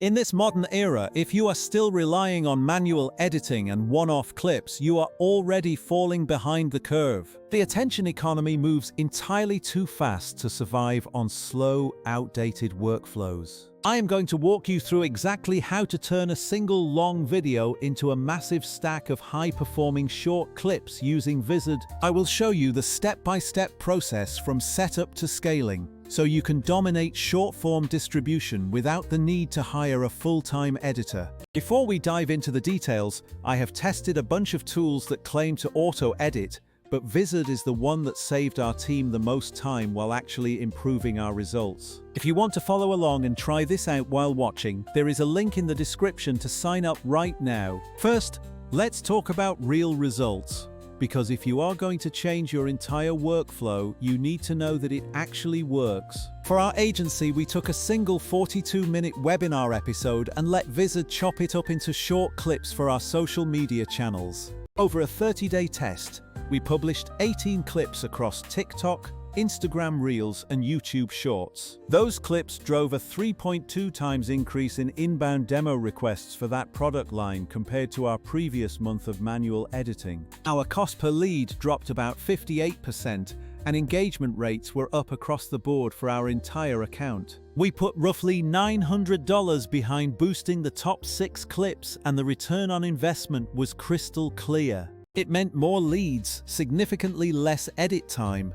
In this modern era, if you are still relying on manual editing and one-off clips, you are already falling behind the curve. The attention economy moves entirely too fast to survive on slow, outdated workflows. I am going to walk you through exactly how to turn a single long video into a massive stack of high-performing short clips using Vizard. I will show you the step-by-step process from setup to scaling, so you can dominate short-form distribution without the need to hire a full-time editor. Before we dive into the details, I have tested a bunch of tools that claim to auto-edit, but Vizard is the one that saved our team the most time while actually improving our results. If you want to follow along and try this out while watching, there is a link in the description to sign up right now. First, let's talk about real results. Because if you are going to change your entire workflow, you need to know that it actually works. For our agency, we took a single 42-minute webinar episode and let Vizard chop it up into short clips for our social media channels. Over a 30-day test, we published 18 clips across TikTok, Instagram Reels, and YouTube Shorts. Those clips drove a 3.2 times increase in inbound demo requests for that product line compared to our previous month of manual editing. Our cost per lead dropped about 58%, and engagement rates were up across the board for our entire account. We put roughly $900 behind boosting the top 6 clips, and the return on investment was crystal clear. It meant more leads, significantly less edit time,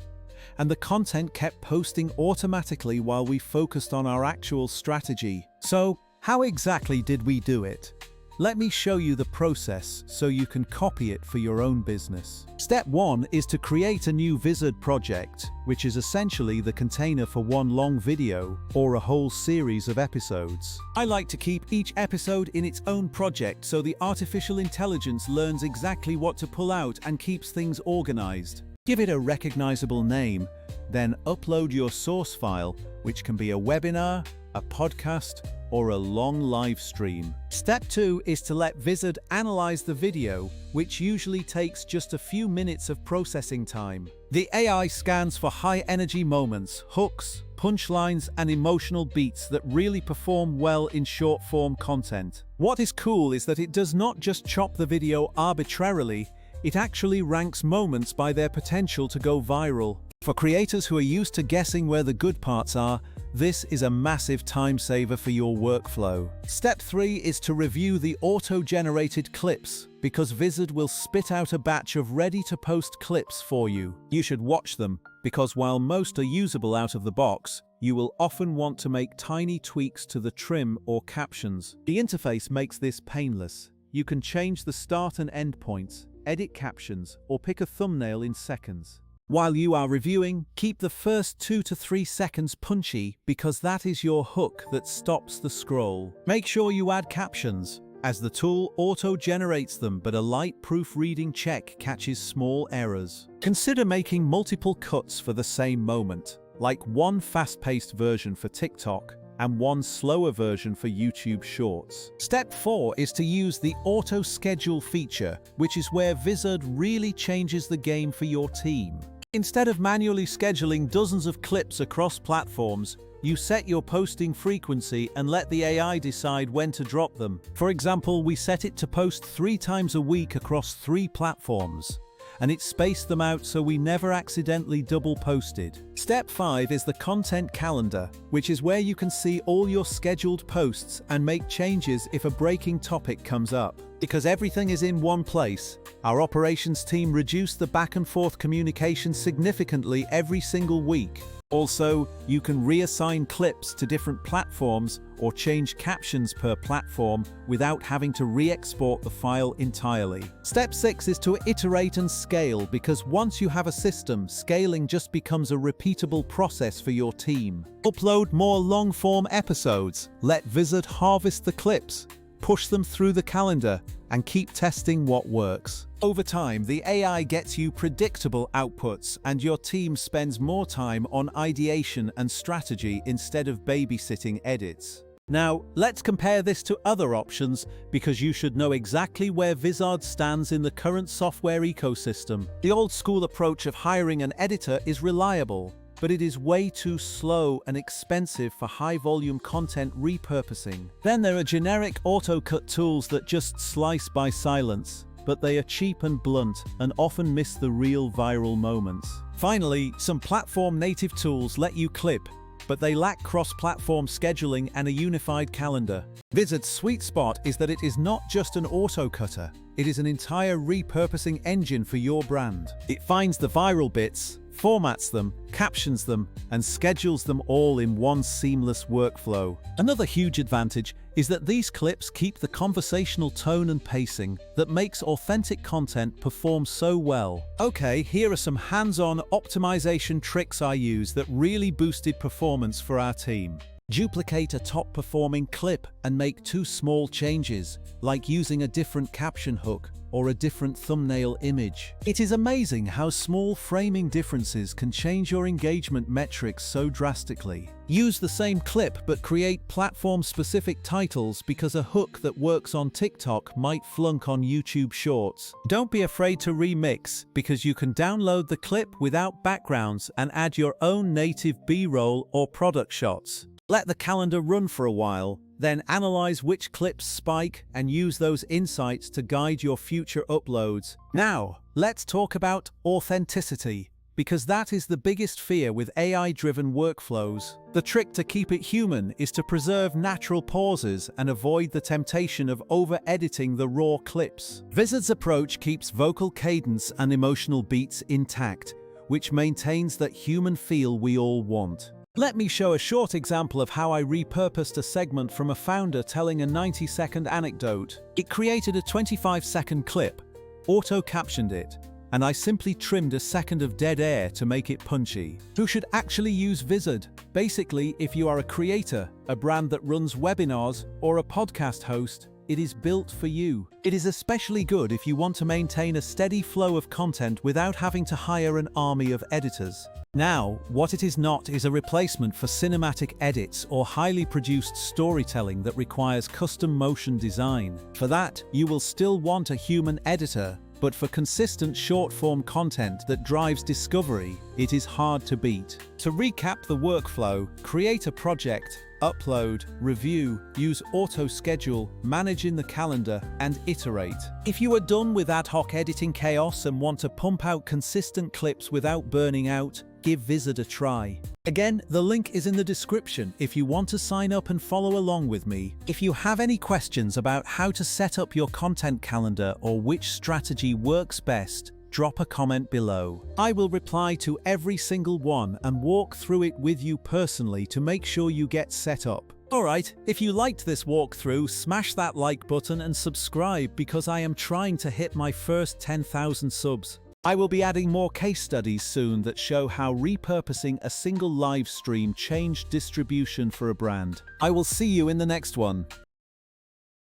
and the content kept posting automatically while we focused on our actual strategy. So, how exactly did we do it? Let me show you the process so you can copy it for your own business. Step 1 is to create a new Vizard project, which is essentially the container for one long video or a whole series of episodes. I like to keep each episode in its own project so the artificial intelligence learns exactly what to pull out and keeps things organized. Give it a recognizable name, then upload your source file, which can be a webinar, a podcast, or a long live stream. Step 2 is to let Vizard analyze the video, which usually takes just a few minutes of processing time. The AI scans for high-energy moments, hooks, punchlines, and emotional beats that really perform well in short-form content. What is cool is that it does not just chop the video arbitrarily, it actually ranks moments by their potential to go viral. For creators who are used to guessing where the good parts are, this is a massive time saver for your workflow. Step 3 is to review the auto-generated clips, because Vizard will spit out a batch of ready-to-post clips for you. You should watch them, because while most are usable out of the box, you will often want to make tiny tweaks to the trim or captions. The interface makes this painless. You can change the start and end points, edit captions, or pick a thumbnail in seconds. While you are reviewing, keep the first 2 to 3 seconds punchy because that is your hook that stops the scroll. Make sure you add captions, as the tool auto-generates them, but a light proofreading check catches small errors. Consider making multiple cuts for the same moment, like one fast-paced version for TikTok and one slower version for YouTube Shorts. Step 4 is to use the auto-schedule feature, which is where Vizard really changes the game for your team. Instead of manually scheduling dozens of clips across platforms, you set your posting frequency and let the AI decide when to drop them. For example, we set it to post 3 times a week across 3 platforms, and it spaced them out so we never accidentally double posted. Step 5 is the content calendar, which is where you can see all your scheduled posts and make changes if a breaking topic comes up. Because everything is in one place, our operations team reduced the back and forth communication significantly every single week. Also, you can reassign clips to different platforms or change captions per platform without having to re-export the file entirely. Step 6 is to iterate and scale, because once you have a system, scaling just becomes a repeatable process for your team. Upload more long-form episodes, let Vizard harvest the clips, push them through the calendar, and keep testing what works. Over time, the AI gets you predictable outputs, and your team spends more time on ideation and strategy instead of babysitting edits. Now, let's compare this to other options, because you should know exactly where Vizard stands in the current software ecosystem. The old-school approach of hiring an editor is reliable, but it is way too slow and expensive for high-volume content repurposing. Then there are generic auto-cut tools that just slice by silence, but they are cheap and blunt and often miss the real viral moments. Finally, some platform-native tools let you clip, but they lack cross-platform scheduling and a unified calendar. Vizard's sweet spot is that it is not just an auto-cutter, it is an entire repurposing engine for your brand. It finds the viral bits, formats them, captions them, and schedules them all in one seamless workflow. Another huge advantage is that these clips keep the conversational tone and pacing that makes authentic content perform so well. Okay, here are some hands-on optimization tricks I use that really boosted performance for our team. Duplicate a top-performing clip and make 2 small changes, like using a different caption hook or a different thumbnail image. It is amazing how small framing differences can change your engagement metrics so drastically. Use the same clip but create platform-specific titles because a hook that works on TikTok might flunk on YouTube Shorts. Don't be afraid to remix, because you can download the clip without backgrounds and add your own native B-roll or product shots. Let the calendar run for a while, then analyze which clips spike and use those insights to guide your future uploads. Now, let's talk about authenticity, because that is the biggest fear with AI-driven workflows. The trick to keep it human is to preserve natural pauses and avoid the temptation of over-editing the raw clips. Vizard's approach keeps vocal cadence and emotional beats intact, which maintains that human feel we all want. Let me show a short example of how I repurposed a segment from a founder telling a 90-second anecdote. It created a 25-second clip, auto-captioned it, and I simply trimmed a second of dead air to make it punchy. Who should actually use Vizard? Basically, if you are a creator, a brand that runs webinars, or a podcast host, it is built for you. It is especially good if you want to maintain a steady flow of content without having to hire an army of editors. Now, what it is not is a replacement for cinematic edits or highly produced storytelling that requires custom motion design. For that, you will still want a human editor, but for consistent short-form content that drives discovery, it is hard to beat. To recap the workflow, create a project, upload, review, use auto-schedule, manage in the calendar, and iterate. If you are done with ad hoc editing chaos and want to pump out consistent clips without burning out, give Vizard a try. Again, the link is in the description if you want to sign up and follow along with me. If you have any questions about how to set up your content calendar or which strategy works best, drop a comment below. I will reply to every single one and walk through it with you personally to make sure you get set up. Alright, if you liked this walkthrough, smash that like button and subscribe because I am trying to hit my first 10,000 subs. I will be adding more case studies soon that show how repurposing a single live stream changed distribution for a brand. I will see you in the next one.